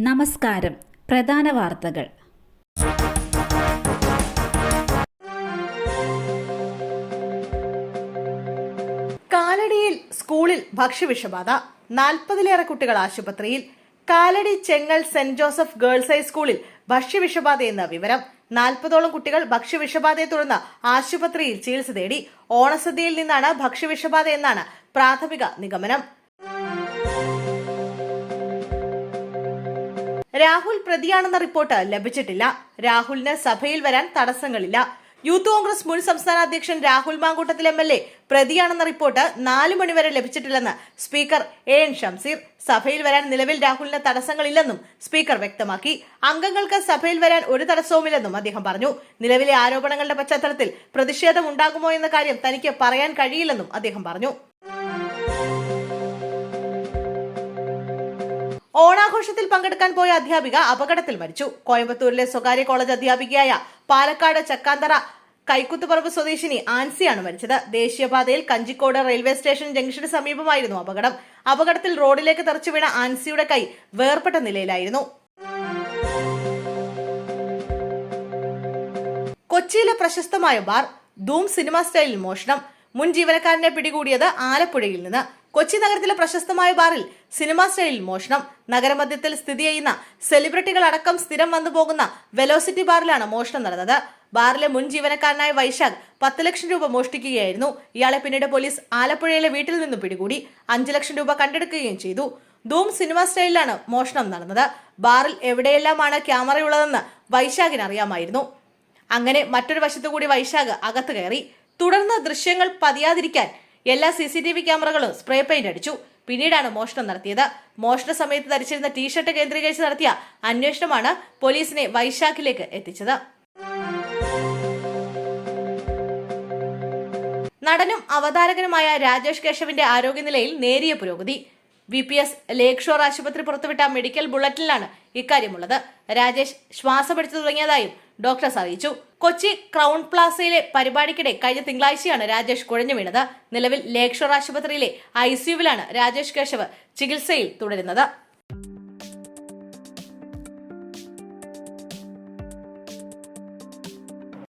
നമസ്കാരം. പ്രധാന വാർത്തകൾ. കാലടിയിൽ സ്കൂളിൽ ഭക്ഷ്യവിഷബാധ, 40-ലേറെ കുട്ടികൾ ആശുപത്രിയിൽ. Kalady Chengal saint Joseph girls ഹൈസ്കൂളിൽ ഭക്ഷ്യവിഷബാധയെന്ന വിവരം. 40ഓളം കുട്ടികൾ ഭക്ഷ്യവിഷബാധയെ തുടർന്ന് ആശുപത്രിയിൽ ചികിത്സ തേടി. ഓണസദ്യയിൽ നിന്നാണ് ഭക്ഷ്യവിഷബാധ എന്നാണ് പ്രാഥമിക നിഗമനം. രാഹുൽ പ്രതിയാണെന്ന റിപ്പോർട്ട് ലഭിച്ചിട്ടില്ല. രാഹുലിന് സഭയിൽ വരാൻ തടസ്സങ്ങളില്ല. യൂത്ത് കോൺഗ്രസ് മുൻ സംസ്ഥാന അധ്യക്ഷൻ രാഹുൽ മാങ്കൂട്ടത്തിൽ MLA പ്രതിയാണെന്ന റിപ്പോർട്ട് 4 മണിവരെ ലഭിച്ചിട്ടില്ലെന്ന് സ്പീക്കർ AN ഷംസീർ. സഭയിൽ വരാൻ നിലവിൽ രാഹുലിന് തടസ്സങ്ങളില്ലെന്നും സ്പീക്കർ വ്യക്തമാക്കി. അംഗങ്ങൾക്ക് സഭയിൽ വരാൻ ഒരു തടസ്സവുമില്ലെന്നും അദ്ദേഹം പറഞ്ഞു. നിലവിലെ ആരോപണങ്ങളുടെ പശ്ചാത്തലത്തിൽ പ്രതിഷേധം ഉണ്ടാകുമോ എന്ന കാര്യം തനിക്ക് പറയാൻ കഴിയില്ലെന്നും അദ്ദേഹം പറഞ്ഞു. ഓണാഘോഷത്തിൽ പങ്കെടുക്കാൻ പോയ അധ്യാപിക അപകടത്തിൽ മരിച്ചു. കോയമ്പത്തൂരിലെ സ്വകാര്യ കോളേജ് അധ്യാപികയായ പാലക്കാട് ചക്കാന്തറ കൈക്കുത്തുപറമ്പ് സ്വദേശിനി ആൻസിയാണ് മരിച്ചത്. ദേശീയപാതയിൽ കഞ്ചിക്കോട് റെയിൽവേ സ്റ്റേഷൻ ജംഗ്ഷന് സമീപമായിരുന്നു അപകടം. അപകടത്തിൽ റോഡിലേക്ക് തെറിച്ചു വീണ ആൻസിയുടെ കൈ വേർപെട്ട നിലയിലായിരുന്നു. കൊച്ചിയിലെ പ്രശസ്തമായ ബാർ ധൂം സിനിമ സ്റ്റൈലിൽ മോഷണം. മുൻ ജീവനക്കാരനെ പിടികൂടിയത് ആലപ്പുഴയിൽ നിന്ന്. കൊച്ചി നഗരത്തിലെ പ്രശസ്തമായ ബാറിൽ സിനിമാ സ്റ്റൈലിൽ മോഷണം. നഗരമധ്യത്തിൽ സ്ഥിതി ചെയ്യുന്ന സെലിബ്രിറ്റികൾ അടക്കം സ്ഥിരം വന്നു പോകുന്ന വെലോസിറ്റി ബാറിലാണ് മോഷണം നടന്നത്. ബാറിലെ മുൻ ജീവനക്കാരനായ വൈശാഖ് 10 ലക്ഷം രൂപ മോഷ്ടിക്കുകയായിരുന്നു. ഇയാളെ പിന്നീട് പോലീസ് ആലപ്പുഴയിലെ വീട്ടിൽ നിന്നും പിടികൂടി 5 ലക്ഷം രൂപ കണ്ടെടുക്കുകയും ചെയ്തു. ധൂം സിനിമ സ്റ്റൈലിലാണ് മോഷണം നടന്നത്. ബാറിൽ എവിടെയെല്ലാമാണ് ക്യാമറയുള്ളതെന്ന് വൈശാഖിന് അറിയാമായിരുന്നു. അങ്ങനെ മറ്റൊരു വശത്തുകൂടി വൈശാഖ് അകത്ത് കയറി. തുടർന്ന് ദൃശ്യങ്ങൾ പതിയാതിരിക്കാൻ എല്ലാ CCTV ക്യാമറകളും സ്പ്രേ പെയിന്റ് അടിച്ചു. പിന്നീടാണ് മോഷണം നടത്തിയത്. മോഷണ സമയത്ത് ധരിച്ചിരുന്ന ടീഷർട്ട് കേന്ദ്രീകരിച്ച് നടത്തിയ അന്വേഷണമാണ് പോലീസിനെ വൈശാഖിലേക്ക് എത്തിച്ചത്. നടനും അവതാരകനുമായ രാജേഷ് കേശവിന്റെ ആരോഗ്യനിലയിൽ നേരിയ പുരോഗതി. VPS ലേക്ക് ഷോർ ആശുപത്രി പുറത്തുവിട്ട മെഡിക്കൽ ബുള്ളറ്റിനിലാണ് ഇക്കാര്യമുള്ളത്. രാജേഷ് ശ്വാസം പിടിച്ചു തുടങ്ങിയതായും ഡോക്ടേഴ്സ് അറിയിച്ചു. കൊച്ചി ക്രൗൺ പ്ലാസയിലെ പരിപാടിക്കിടെ കഴിഞ്ഞ തിങ്കളാഴ്ചയാണ് രാജേഷ് കുഴഞ്ഞു വീണത്. നിലവിൽ ലേക്ക് ഷോർ ആശുപത്രിയിലെ ICUവിലാണ് രാജേഷ് കേശവ് ചികിത്സയിൽ തുടരുന്നത്.